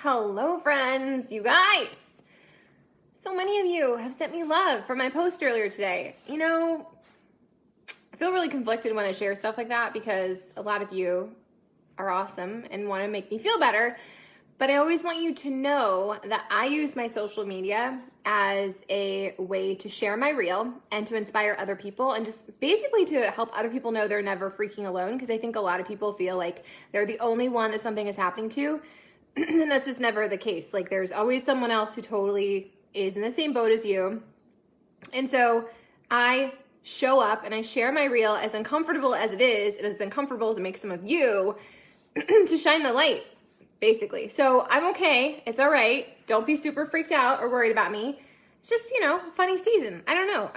Hello, friends, you guys. So many of you have sent me love for my post earlier today. You know, I feel really conflicted when I share stuff like that because a lot of you are awesome and want to make me feel better. But I always want you to know that I use my social media as a way to share my reel and to inspire other people and just basically to help other people know they're never freaking alone, because I think a lot of people feel like they're the only one that something is happening to. And that's just never the case. Like, there's always someone else who totally is in the same boat as you. And so I show up and I share my reel, as uncomfortable as it is, and as uncomfortable as it makes some of you, to shine the light, basically. So I'm okay. It's all right. Don't be super freaked out or worried about me. It's just, a funny season. I don't know.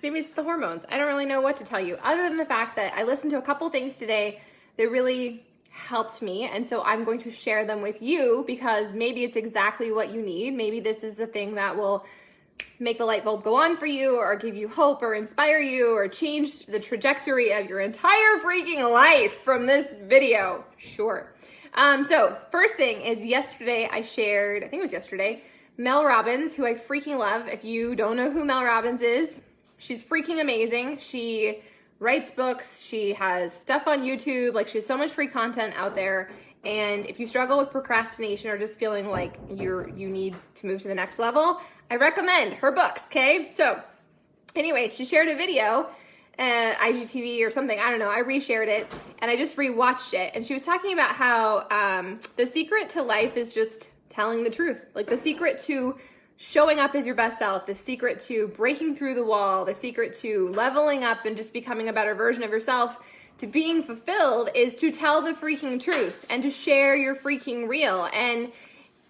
Maybe it's the hormones. I don't really know what to tell you, other than the fact that I listened to a couple things today that really helped me, and so I'm going to share them with you because maybe it's exactly what you need. Maybe this is the thing that will make the light bulb go on for you, or give you hope, or inspire you, or change the trajectory of your entire freaking life from this video. Sure. So first thing is, yesterday I shared, I think it was yesterday, Mel Robbins, who I freaking love. If you don't know who Mel Robbins is, she's freaking amazing. She writes books, she has stuff on YouTube, like she has so much free content out there. And if you struggle with procrastination or just feeling like you need to move to the next level, I recommend her books, okay? So anyway, she shared a video, IGTV or something, I don't know, I reshared it and I just rewatched it. And she was talking about how the secret to life is just telling the truth. Like, the secret to showing up as your best self, the secret to breaking through the wall, the secret to leveling up and just becoming a better version of yourself, to being fulfilled, is to tell the freaking truth and to share your freaking reel. And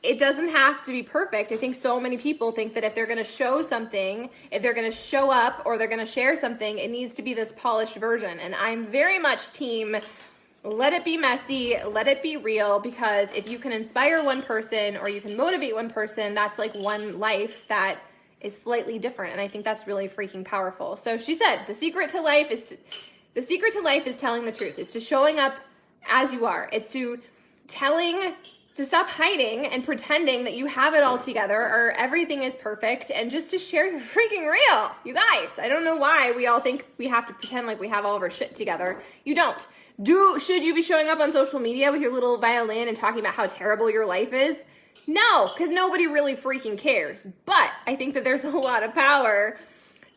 it doesn't have to be perfect. I think so many people think that if they're going to show something, if they're going to show up or they're going to share something, it needs to be this polished version. And I'm very much team, let it be messy, let it be real, because if you can inspire one person or you can motivate one person, that's like one life that is slightly different. And I think that's really freaking powerful. So she said, the secret to life is telling the truth. It's to showing up as you are. It's to stop hiding and pretending that you have it all together or everything is perfect, and just to share your freaking reel. You guys, I don't know why we all think we have to pretend like we have all of our shit together. You don't. Should you be showing up on social media with your little violin and talking about how terrible your life is? No, because nobody really freaking cares. But I think that there's a lot of power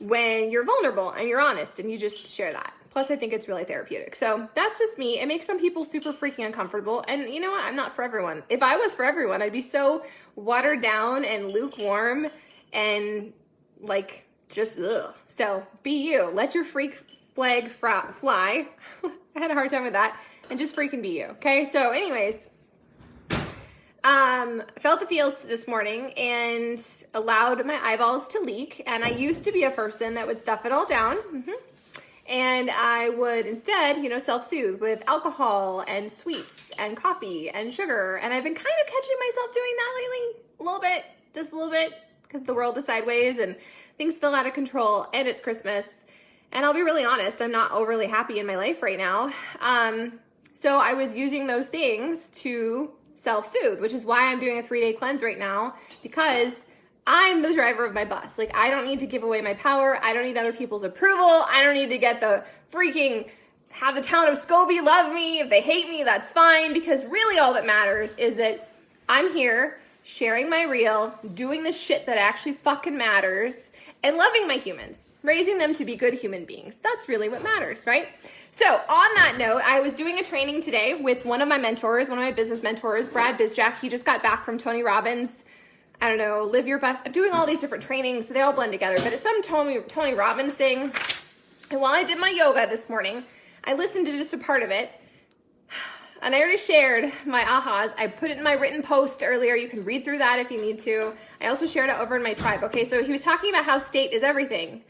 when you're vulnerable and you're honest and you just share that. Plus, I think it's really therapeutic. So that's just me. It makes some people super freaking uncomfortable. And you know what? I'm not for everyone. If I was for everyone, I'd be so watered down and lukewarm and like just ugh. So be you. Let your freak flag fly. I had a hard time with that. And just freaking be you. Okay? So anyways, I felt the feels this morning and allowed my eyeballs to leak. And I used to be a person that would stuff it all down. And I would instead, self-soothe with alcohol and sweets and coffee and sugar. And I've been kind of catching myself doing that lately. A little bit, just a little bit, because the world is sideways and things feel out of control, and it's Christmas. And I'll be really honest, I'm not overly happy in my life right now. So I was using those things to self-soothe, which is why I'm doing a 3-day cleanse right now, because I'm the driver of my bus. Like, I don't need to give away my power. I don't need other people's approval. I don't need to get have the town of Scobie love me. If they hate me, that's fine, because really all that matters is that I'm here sharing my reel, doing the shit that actually fucking matters, and loving my humans, raising them to be good human beings. That's really what matters, right? So on that note, I was doing a training today with one of my mentors, one of my business mentors, Brad Bizjack. He just got back from Tony Robbins. I don't know, live your best. I'm doing all these different trainings, so they all blend together, but it's some Tony Robbins thing. And while I did my yoga this morning, I listened to just a part of it, and I already shared my ahas. I put it in my written post earlier. You can read through that if you need to. I also shared it over in my tribe. Okay, so he was talking about how state is everything.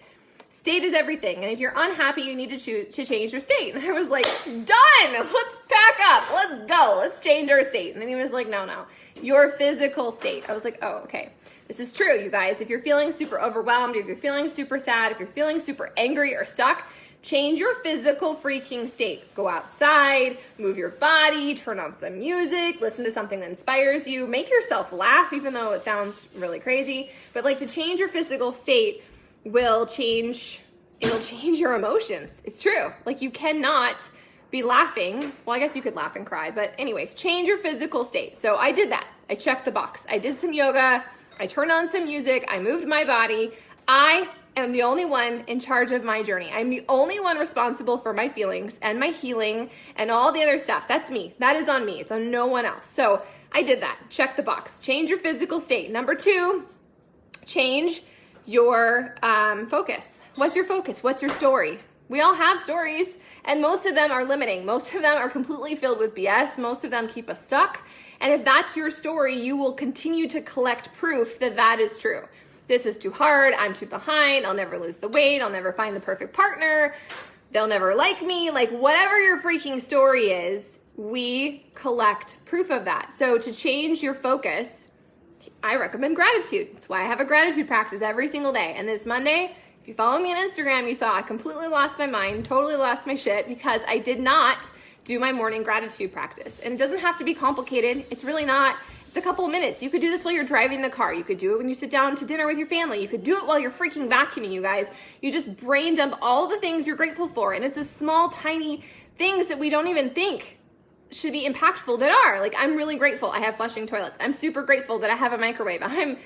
State is everything, and if you're unhappy, you need to change your state. And I was like, done! Let's pack up! Let's go! Let's change our state. And then he was like, no. Your physical state. I was like, oh, okay. This is true, you guys. If you're feeling super overwhelmed, if you're feeling super sad, if you're feeling super angry or stuck, Change your physical freaking state. Go outside, move your body, turn on some music, listen to something that inspires you, make yourself laugh, even though it sounds really crazy. But like, to change your physical state it'll change your emotions. It's true. Like, you cannot be laughing. Well, I guess you could laugh and cry, but anyways, change your physical state. So I did that. I checked the box. I did some yoga. I turned on some music. I moved my body. I am the only one in charge of my journey. I'm the only one responsible for my feelings and my healing and all the other stuff. That's me. That is on me. It's on no one else. So I did that. Check the box. Change your physical state. Number 2, change your focus. What's your focus? What's your story? We all have stories, and most of them are limiting. Most of them are completely filled with BS. Most of them keep us stuck. And if that's your story, you will continue to collect proof that that is true. This is too hard. I'm too behind. I'll never lose the weight. I'll never find the perfect partner. They'll never like me. Like, whatever your freaking story is, we collect proof of that. So to change your focus, I recommend gratitude. That's why I have a gratitude practice every single day. And this Monday, if you follow me on Instagram, you saw I completely lost my mind, totally lost my shit, because I did not do my morning gratitude practice. And it doesn't have to be complicated. It's really not. It's a couple of minutes. You could do this while you're driving the car. You could do it when you sit down to dinner with your family. You could do it while you're freaking vacuuming, you guys. You just brain dump all the things you're grateful for. And it's the small, tiny things that we don't even think should be impactful that are. Like, I'm really grateful I have flushing toilets. I'm super grateful that I have a microwave. I'm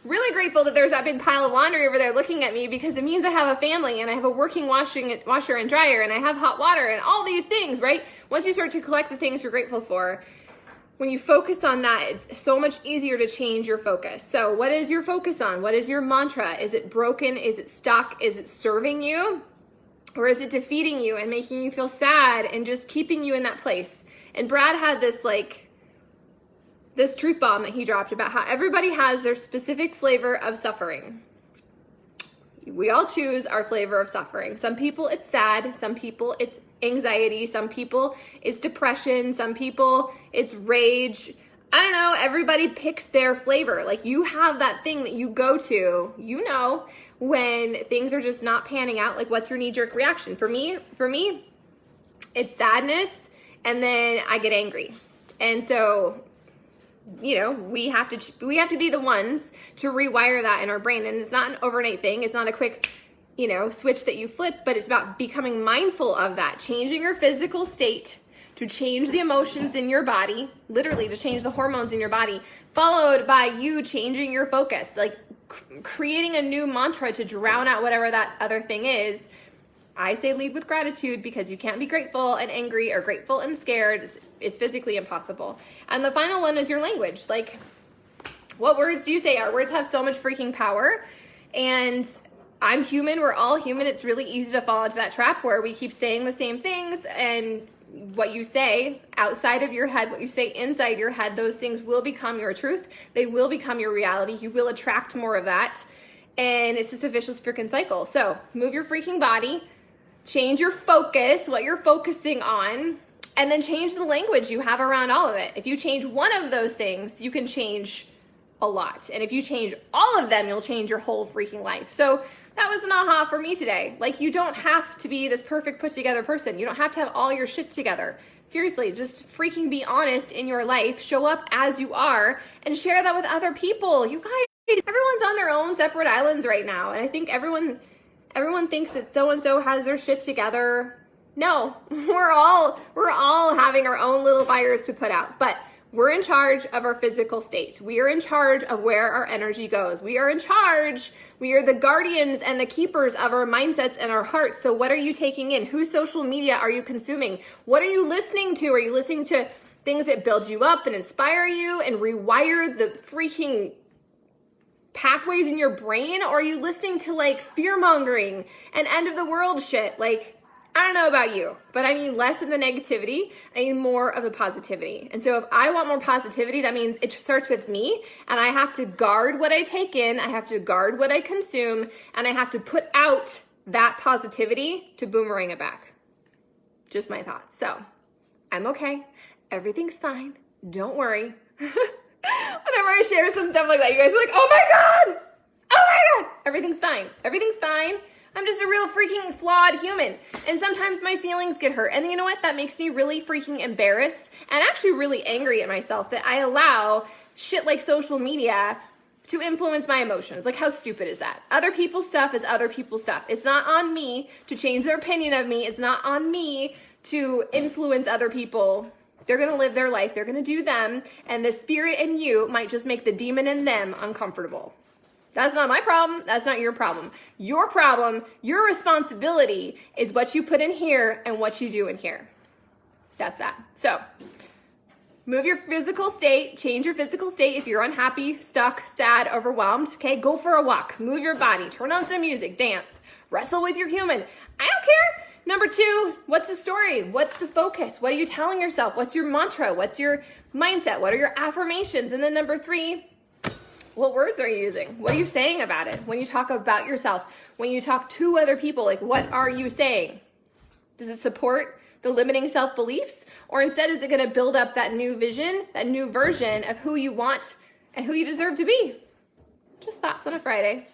really grateful that there's that big pile of laundry over there looking at me, because it means I have a family and I have a working washer and dryer and I have hot water and all these things, right? Once you start to collect the things you're grateful for, when you focus on that, it's so much easier to change your focus. So what is your focus on? What is your mantra? Is it broken? Is it stuck? Is it serving you? Or is it defeating you and making you feel sad and just keeping you in that place? And Brad had this truth bomb that he dropped about how everybody has their specific flavor of suffering. We all choose our flavor of suffering. Some people it's sad, some people it's anxiety, some people it's depression, some people it's rage. I don't know, everybody picks their flavor. Like, you have that thing that you go to, when things are just not panning out. Like, what's your knee-jerk reaction? For me, it's sadness, and then I get angry. And so, we have to be the ones to rewire that in our brain. And it's not an overnight thing. It's not a quick, switch that you flip, but it's about becoming mindful of that, changing your physical state to change the emotions in your body, literally to change the hormones in your body, followed by you changing your focus, like creating a new mantra to drown out whatever that other thing is. I say lead with gratitude, because you can't be grateful and angry or grateful and scared. It's physically impossible. And the final one is your language. Like, what words do you say? Our words have so much freaking power. And I'm human. We're all human. It's really easy to fall into that trap where we keep saying the same things, and what you say outside of your head, what you say inside your head, those things will become your truth. They will become your reality. You will attract more of that. And it's just a vicious freaking cycle. So move your freaking body. Change your focus, what you're focusing on, and then change the language you have around all of it. If you change one of those things, you can change a lot. And if you change all of them, you'll change your whole freaking life. So that was an aha for me today. Like, you don't have to be this perfect put together person. You don't have to have all your shit together. Seriously, just freaking be honest in your life, show up as you are, and share that with other people. You guys, everyone's on their own separate islands right now. And I think everyone thinks that so-and-so has their shit together. No, we're all having our own little fires to put out, but we're in charge of our physical state. We are in charge of where our energy goes. We are in charge. We are the guardians and the keepers of our mindsets and our hearts. So what are you taking in? Whose social media are you consuming? What are you listening to? Are you listening to things that build you up and inspire you and rewire the freaking pathways in your brain? Or are you listening to like fear mongering and end of the world shit? Like, I don't know about you, but I need less of the negativity. I need more of the positivity. And so if I want more positivity, that means it starts with me, and I have to guard what I take in. I have to guard what I consume, and I have to put out that positivity to boomerang it back. Just my thoughts. So I'm okay. Everything's fine. Don't worry. Whenever I share some stuff like that, you guys are like, oh my God, everything's fine. Everything's fine. I'm just a real freaking flawed human. And sometimes my feelings get hurt. And you know what? That makes me really freaking embarrassed and actually really angry at myself that I allow shit like social media to influence my emotions. Like, how stupid is that? Other people's stuff is other people's stuff. It's not on me to change their opinion of me. It's not on me to influence other people. They're going to live their life. They're going to do them. And the spirit in you might just make the demon in them uncomfortable. That's not my problem. That's not your problem. Your problem, your responsibility is what you put in here and what you do in here. That's that. So move your physical state, change your physical state. If you're unhappy, stuck, sad, overwhelmed, okay, go for a walk, move your body, turn on some music, dance, wrestle with your human. I don't care. Number 2, what's the story? What's the focus? What are you telling yourself? What's your mantra? What's your mindset? What are your affirmations? And then number 3, what words are you using? What are you saying about it? When you talk about yourself, when you talk to other people, like, what are you saying? Does it support the limiting self-beliefs? Or instead, is it going to build up that new vision, that new version of who you want and who you deserve to be? Just thoughts on a Friday.